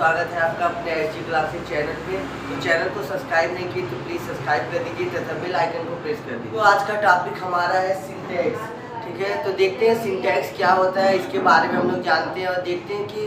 स्वागत है आपका अपने एसजी क्लासेस चैनल पे। तो चैनल को सब्सक्राइब नहीं की तो प्लीज़ सब्सक्राइब कर दीजिए तथा बेल आइकन को प्रेस कर दीजिए। तो आज का टॉपिक हमारा है सिंटैक्स, ठीक है। तो देखते हैं सिंटैक्स क्या होता है, इसके बारे में हम लोग जानते हैं और देखते हैं कि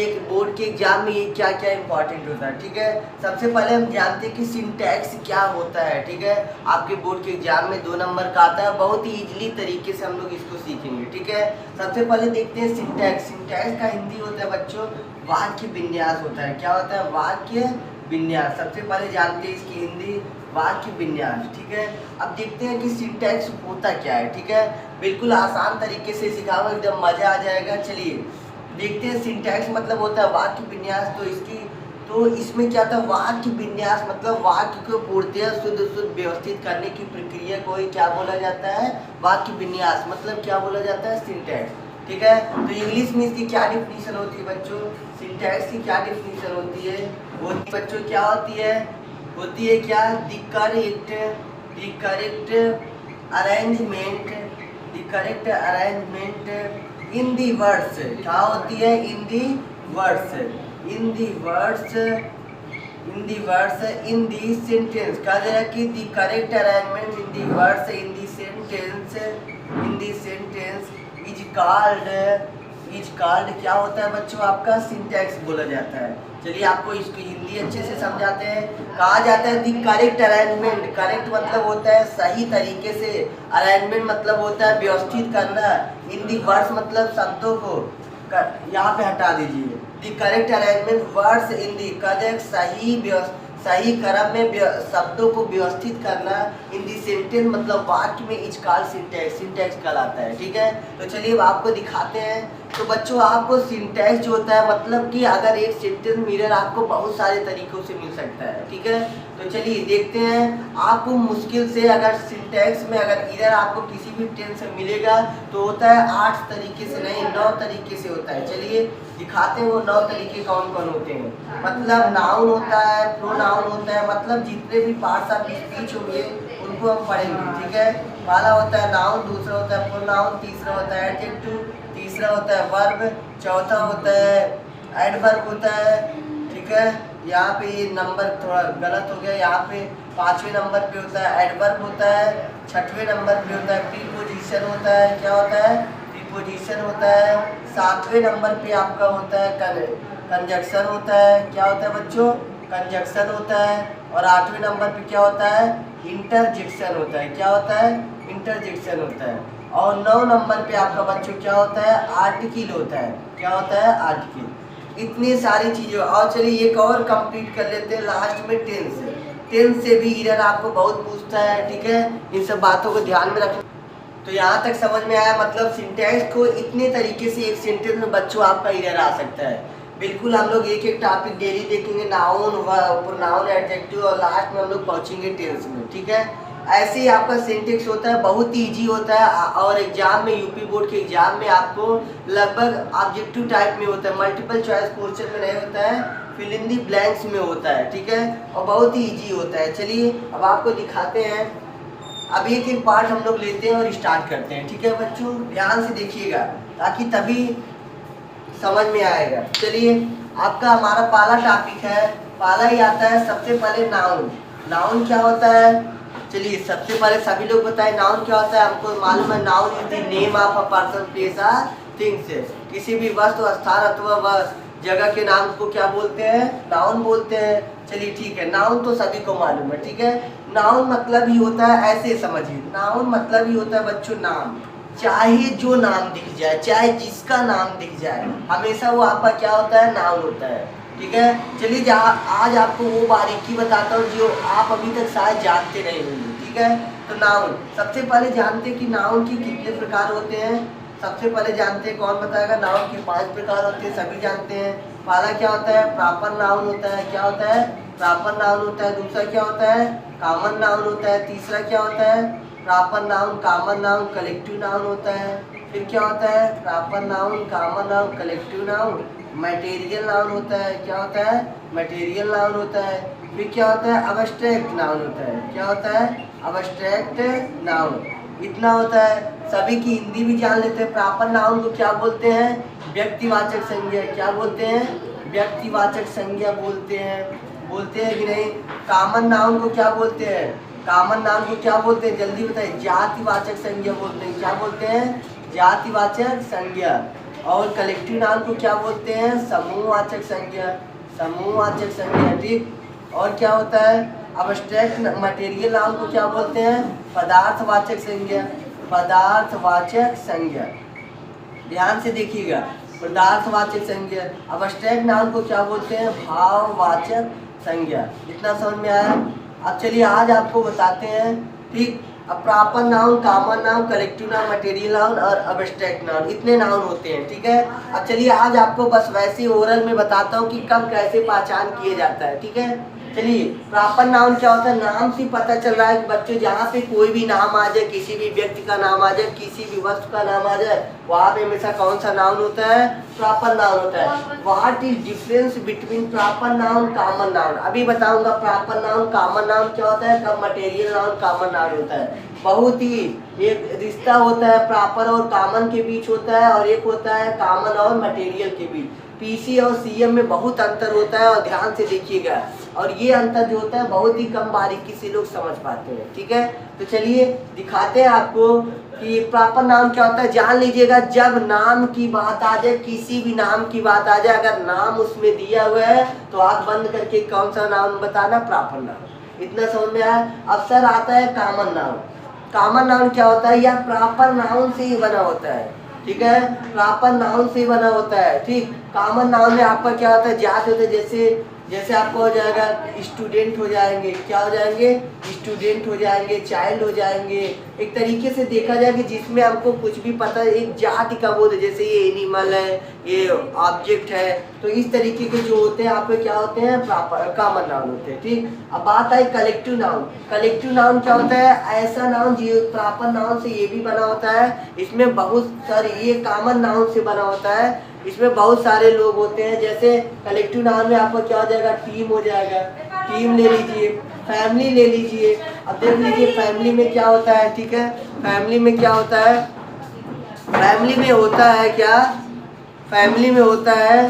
एक बोर्ड के एग्जाम में ये क्या क्या इंपॉर्टेंट होता है, ठीक है। सबसे पहले हम जानते हैं कि सिंटैक्स क्या होता है, ठीक है। आपके बोर्ड के एग्जाम में 2 नंबर का आता है, बहुत ही इजीली तरीके से हम लोग इसको सीखेंगे, ठीक है। सबसे पहले देखते हैं सिंटैक्स। सिंटैक्स का हिंदी होता है बच्चों वाक्य विन्यास होता है। क्या होता है? वाक्य विन्यास। सबसे पहले जानते हैं इसकी हिंदी वाक्य विन्यास, ठीक है। अब देखते हैं कि सिंटैक्स होता क्या है, ठीक है। बिल्कुल आसान तरीके से सिखाऊंगा, एकदम मजा आ जाएगा। चलिए देखते हैं सिंटैक्स मतलब होता है वाक्य विन्यास। तो इसमें क्या था? वाक्य विन्यास मतलब वाक्य को पूर्णतः शुद्ध व्यवस्थित करने की प्रक्रिया को ही क्या बोला जाता है? वाक्य विन्यास। मतलब क्या बोला जाता है? सिंटैक्स, ठीक है। तो इंग्लिश में इसकी क्या डिफिनीशन होती है बच्चों? सिंटैक्स की क्या डिफिनीशन होती है? वो बच्चों क्या होती है? होती है क्या? The correct arrangement in the words. क्या होती है? In the words in the sentence. कहा जाए कि the correct arrangement in the words in the sentence is called क्या होता है बच्चों? आपका सिंटैक्स बोला जाता है। चलिए आपको इसकी हिंदी अच्छे से समझाते हैं। कहा जाता है दी करेक्ट अरेंजमेंट। करेक्ट मतलब होता है सही तरीके से, अरेंजमेंट मतलब होता है व्यवस्थित करना, इन दी वर्ड्स मतलब शब्दों को यहाँ पे हटा दीजिए। दी correct arrangement words in the correct सही क्रम में शब्दों को व्यवस्थित करना, इन दी सेंटेंस मतलब वाक्य में इज कॉल्ड सिंटैक्स कहलाता है, ठीक है। तो चलिए अब आपको दिखाते हैं। तो बच्चों आपको सिंटैक्स जो होता है मतलब कि अगर एक सेंटेंस मिरर आपको बहुत सारे तरीकों से मिल सकता है, ठीक है। तो चलिए देखते हैं। आपको मुश्किल से अगर सिंटैक्स में अगर इधर आपको किसी भी टेंस में मिलेगा तो होता है 8 तरीके से, नहीं 9 तरीके से होता है। चलिए दिखाते हैं वो 9 तरीके कौन कौन होते हैं। मतलब नाउन होता है, प्रोनाउन होता है, मतलब जितने भी पार्ट्स ऑफ स्पीच होंगे उनको हम पढ़ेंगे, ठीक है। पहला होता है नाउन, दूसरा होता है प्रोनाउन, तीसरा होता है एडजेक्टिव, तीसरा होता है वर्ब, चौथा होता है एडवर्ब होता है, ठीक है। यहाँ पे ये नंबर थोड़ा गलत हो गया, यहाँ पे 5वें नंबर पे होता है एडवर्ब होता है, 6वें नंबर पे होता है प्रीपोजिशन होता है। क्या होता है? प्रीपोजिशन होता है। 7वें नंबर पे आपका होता है कंजक्शन होता है। क्या होता है बच्चों? कंजक्शन होता है। और 8वें नंबर पे क्या होता है? इंटरजेक्शन होता है। क्या होता है? इंटरजेक्शन होता है। और 9 नंबर पे आपका बच्चों क्या होता है? आर्टिकल होता है। क्या होता है? आर्टिकल। इतनी सारी चीज़ें। और चलिए एक और कंप्लीट कर लेते हैं लास्ट में टेंस से भी इधर आपको बहुत पूछता है, ठीक है। इन सब बातों को ध्यान में रखना। तो यहाँ तक समझ में आया? मतलब सिंटैक्स को इतने तरीके से एक सेंटेंस में बच्चों आपका इधर आ सकता है। बिल्कुल हम लोग एक एक टॉपिक डेली देखेंगे, नाउन, प्रोनाउन, एडजेक्टिव, और लास्ट में हम लोग पहुँचेंगे टेंस में, ठीक है। ऐसे ही आपका सिंटैक्स होता है, बहुत ही ईजी होता है। और एग्जाम में, यूपी बोर्ड के एग्जाम में आपको लगभग ऑब्जेक्टिव टाइप में होता है, मल्टीपल चॉइस क्वेश्चन में नहीं होता है, फिल इन दी ब्लैंक्स में होता है, ठीक है। और बहुत ही ईजी होता है। चलिए अब आपको दिखाते हैं। अब एक एक पार्ट हम लोग लेते हैं और स्टार्ट करते हैं, ठीक है बच्चों। ध्यान से देखिएगा ताकि तभी समझ में आएगा। चलिए आपका हमारा पहला टॉपिक है, पहला ही आता है सबसे पहले नाउन। नाउन क्या होता है? चलिए सबसे पहले सभी लोग बताएं नाउन क्या होता है। हमको मालूम है noun is the name of a person, place और थिंग्स। किसी भी वस्तु, स्थान अथवा जगह के नाम को क्या बोलते हैं? नाउन बोलते हैं। चलिए ठीक है, नाउन तो सभी को मालूम है, ठीक है। नाउन मतलब ही होता है, ऐसे समझिए, नाउन मतलब ही होता है बच्चों नाम। चाहे जो नाम दिख जाए, चाहे जिसका नाम दिख जाए, हमेशा वो आपका क्या होता है? नाउन होता है, ठीक है। चलिए आज आपको वो बारीकी बताता हूँ जो आप अभी तक शायद जानते नहीं होंगे, ठीक है। तो नाउन सबसे पहले जानते हैं कि नाउन के कितने प्रकार होते हैं। सबसे पहले जानते हैं, कौन बताएगा? नाउन के 5 प्रकार होते हैं, सभी जानते हैं। पहला क्या होता है? प्रॉपर नाउन होता है। क्या होता है? प्रॉपर नाउन होता है। दूसरा क्या होता है? कॉमन नाउन होता है। तीसरा क्या होता है? Proper noun, common noun, collective noun होता है। फिर क्या होता है? Proper noun, common noun, collective noun, material noun होता है। क्या होता है? मटेरियल नाउन होता है। फिर क्या होता है? अब्स्ट्रैक्ट नाउन होता है। क्या होता है? Abstract noun. इतना होता है। सभी की हिंदी भी जान लेते हैं। प्रॉपर नाउन को क्या बोलते हैं? व्यक्तिवाचक संज्ञा। क्या बोलते हैं? व्यक्तिवाचक संज्ञा बोलते हैं कि नहीं। कॉमन नाउन को क्या बोलते हैं, कॉमन नाउन को क्या बोलते हैं, जल्दी बताइए। जातिवाचक संज्ञा बोलते हैं। क्या बोलते हैं, जातिवाचक संज्ञा। और कलेक्टिव नाउन को क्या बोलते हैं, समूहवाचक संज्ञा, समूहवाचक संज्ञा, ठीक। और क्या होता है, अब्स्ट्रैक्ट मटेरियल नाउन को क्या बोलते हैं, पदार्थवाचक संज्ञा, पदार्थवाचक संज्ञा। ध्यान से देखिएगा, पदार्थवाचक संज्ञा। अब्स्ट्रैक्ट नाउन को क्या बोलते हैं, भाववाचक संज्ञा। इतना समझ में आया। अब चलिए आज आपको बताते हैं, ठीक। अब proper noun, common noun, collective noun, material noun और अब्स्ट्रैक्ट नाउन, इतने नाउन होते हैं, ठीक है। अब चलिए आज आपको बस वैसे ओरल में बताता हूँ कि कब कैसे पहचान किया जाता है, ठीक है। चलिए, प्रॉपर नाउन क्या होता है, नाम से पता चल रहा है कि बच्चों जहाँ पे कोई भी नाम आ जाए, किसी भी व्यक्ति का नाम आ जाए, किसी भी वस्तु का नाम आ जाए, वहाँ पे हमेशा कौन सा नाउन होता है, प्रॉपर नाउन होता है। What is difference between proper noun, common noun, अभी बताऊंगा। प्रॉपर नाउन, कॉमन नाउन क्या होता है, कब मटेरियल नाउन, कॉमन नाउन होता है। बहुत ही एक रिश्ता होता है प्रॉपर और कॉमन के बीच होता है, और एक होता है कॉमन और मटेरियल के बीच। पीसी और सीएम में बहुत अंतर होता है, और ध्यान से देखिएगा। और ये अंतर जो होता है बहुत ही कम बारीकी से लोग समझ पाते हैं, ठीक है। तो चलिए दिखाते हैं आपको कि प्रॉपर नाउन क्या होता है। जान लीजिएगा, जब नाम की बात आ जाए, किसी भी नाम की बात आ जाए, अगर नाम उसमें दिया हुआ है तो आँख बंद करके कौन सा नाउन बताना, प्रॉपर नाउन। इतना समझ में आया। अब सर आता है कॉमन नाउन। कॉमन नाउन क्या होता है, या प्रॉपर नाउन से ही बना होता है, ठीक है। प्रॉपर नाउन से ही बना होता है, ठीक। कॉमन नाउन में आपका क्या होता है, जाति होता है। जैसे जैसे आपको हो जाएगा स्टूडेंट हो जाएंगे, क्या हो जाएंगे, स्टूडेंट हो जाएंगे, चाइल्ड हो जाएंगे। एक तरीके से देखा जाए कि जिसमें हमको कुछ भी पता है, एक जाति का बोध है, जैसे ये एनिमल है, ये ऑब्जेक्ट है। तो इस तरीके के जो होते हैं आपके क्या होते हैं, प्रॉपर कॉमन नाउन होते हैं, ठीक। अब बात आई कलेक्टिव नाउन। कलेक्टिव नाउन क्या होता है, ऐसा नाउन जो प्रॉपर नाउन से ये भी बना होता है, इसमें बहुत सारे, ये कॉमन नाउन से बना होता है, इसमें बहुत सारे लोग होते हैं। जैसे कलेक्टिव नाउन में आपका क्या हो जाएगा, टीम हो जाएगा, टीम ले लीजिए, फैमिली ले लीजिए। अब देख लीजिए फैमिली में क्या होता है, ठीक है। फैमिली में क्या होता है, फैमिली में होता है क्या, फैमिली में होता है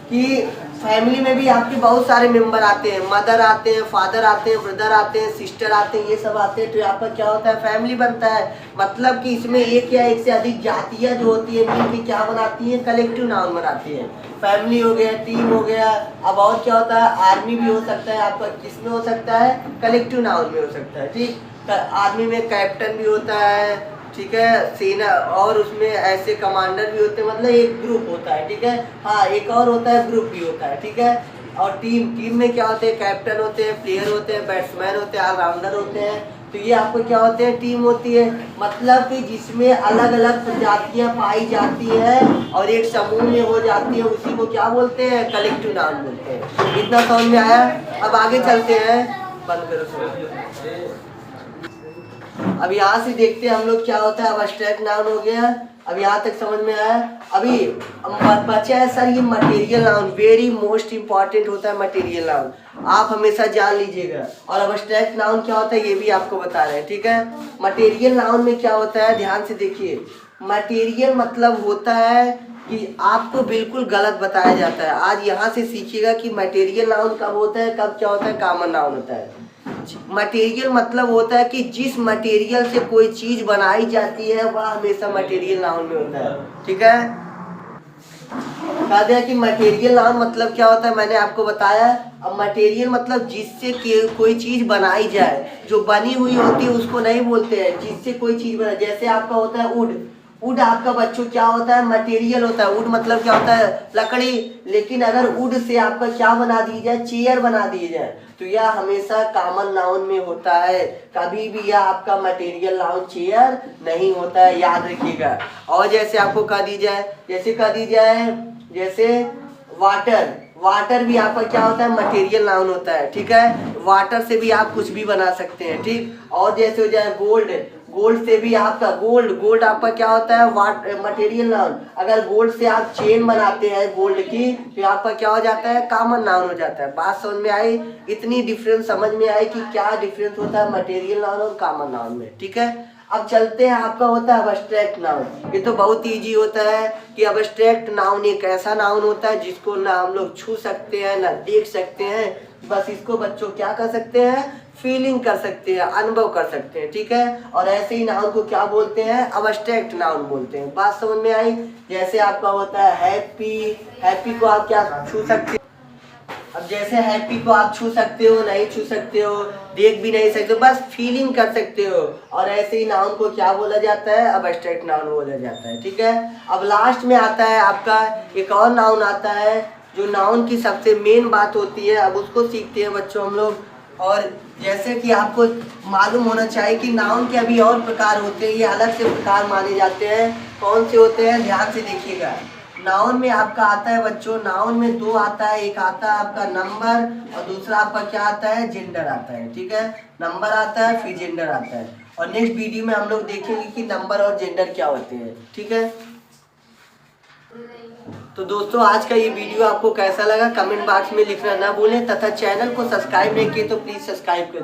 कि फैमिली में भी आपके बहुत सारे मेंबर आते हैं, मदर आते हैं, फादर आते हैं, ब्रदर आते हैं, सिस्टर आते हैं, ये सब आते हैं। तो आपका क्या होता है, फैमिली बनता है। मतलब कि इसमें एक या एक से अधिक जातियाँ जो होती है मिलकर क्या बनाती हैं, कलेक्टिव नाउन बनाती हैं। फैमिली हो गया, टीम हो गया। अब और क्या होता है, आर्मी भी हो सकता है आपका, किसमें हो सकता है, कलेक्टिव नाउन में हो सकता है, ठीक। आर्मी में कैप्टन भी होता है, ठीक है, सेना, और उसमें ऐसे कमांडर भी होते हैं, मतलब एक ग्रुप होता है, ठीक है। हाँ, एक और होता है, ग्रुप भी होता है, ठीक है। और टीम में क्या होते हैं, कैप्टन होते हैं, प्लेयर होते हैं, बैट्समैन होते हैं, ऑलराउंडर होते हैं। तो ये आपको क्या होते हैं, टीम होती है। मतलब कि जिसमें अलग अलग प्रजातियां पाई जाती हैं और एक समूह में हो जाती है, उसी को क्या बोलते हैं, कलेक्टिव नाउन बोलते हैं। इतना समझ में आया। अब आगे चलते हैं, बंद करो। अब यहाँ से देखते हैं हम लोग क्या होता है, अब अब्स्ट्रैक्ट नाउन हो गया। अब यहाँ तक समझ में आया। अभी बचा है सर ये material noun, very most important होता है मटेरियल नाउन, आप हमेशा जान लीजिएगा। और अब्स्ट्रैक्ट नाउन क्या होता है ये भी आपको बता रहे हैं, ठीक है। मटेरियल नाउन में क्या होता है, ध्यान से देखिए। मटेरियल मतलब होता है कि आपको बिल्कुल गलत बताया जाता है। आज यहाँ से सीखिएगा कि मटेरियल नाउन कब होता है, कब क्या होता है, कॉमन नाउन होता है। मटेरियल मतलब होता है कि जिस मटेरियल से कोई चीज बनाई जाती है वह हमेशा मटेरियल नाउन में होता है, ठीक है। कहा दिया कि मटेरियल नाउन मतलब क्या होता है, मैंने आपको बताया। अब मटेरियल मतलब जिससे कोई चीज बनाई जाए, जो बनी हुई होती है उसको नहीं बोलते हैं, जिससे कोई चीज बना। जैसे आपका होता है वुड, वुड आपका बच्चों क्या होता है, मटेरियल होता है। वुड मतलब क्या होता है, लकड़ी। लेकिन अगर वुड से आपका क्या बना दी जाए, चेयर बना दी जाए, तो यह हमेशा कॉमन नाउन में होता है। कभी भी यह आपका मटेरियल नाउन चेयर नहीं होता है, याद रखिएगा। और जैसे आपको कह दी जाए, जैसे वाटर, वाटर भी आपका क्या होता है, मटेरियल नाउन होता है, ठीक है। वाटर से भी आप कुछ भी बना सकते हैं, ठीक। और जैसे हो जाए गोल्ड, गोल्ड से भी आपका गोल्ड आपका क्या होता है, मटेरियल नाउन। अगर गोल्ड से आप चेन बनाते हैं गोल्ड की, तो आपका क्या हो जाता है, कॉमन नाउन हो जाता है। बात समझ में आई, इतनी डिफरेंस समझ में आई कि क्या डिफरेंस होता है मटेरियल नाउन और कॉमन नाउन में, ठीक है। अब चलते हैं, आपका होता है अब्स्ट्रैक्ट नाउन। ये तो बहुत इजी होता है कि अब्स्ट्रैक्ट नाउन एक ऐसा नाउन होता है जिसको ना हम लोग छू सकते हैं ना देख सकते हैं, बस इसको बच्चों क्या कर सकते हैं, फीलिंग कर सकते हैं, अनुभव कर सकते हैं, ठीक है। और ऐसे ही नाउन को क्या बोलते हैं, अब्स्ट्रैक्ट नाउन बोलते हैं। बात समझ में आई? जैसे आपका होता है हैप्पी, हैप्पी को आप क्या छू सकते हो? अब जैसे हैप्पी को आप छू सकते हो, नहीं छू सकते हो, देख भी नहीं सकते हो, बस फीलिंग कर सकते हो। और ऐसे ही नाउन को क्या बोला जाता है, अब्स्ट्रैक्ट नाउन बोला जाता है, ठीक है। अब लास्ट में आता है आपका एक और नाउन आता है, जो नाउन की सबसे मेन बात होती है। अब उसको सीखते हैं बच्चों हम लोग। और जैसे कि आपको मालूम होना चाहिए कि नाउन के अभी और प्रकार होते हैं, ये अलग से प्रकार माने जाते हैं। कौन से होते हैं, ध्यान से देखिएगा। नाउन में आपका आता है बच्चों, नाउन में दो आता है, एक आता है आपका नंबर और दूसरा आपका क्या आता है, जेंडर आता है, ठीक है। नंबर आता है फिर जेंडर आता है, और नेक्स्ट वीडियो में हम लोग देखेंगे कि नंबर और जेंडर क्या होते हैं, ठीक है। तो दोस्तों आज का ये वीडियो आपको कैसा लगा कमेंट बॉक्स में लिखना ना भूलें, तथा चैनल को सब्सक्राइब नहीं किए तो प्लीज़ सब्सक्राइब कर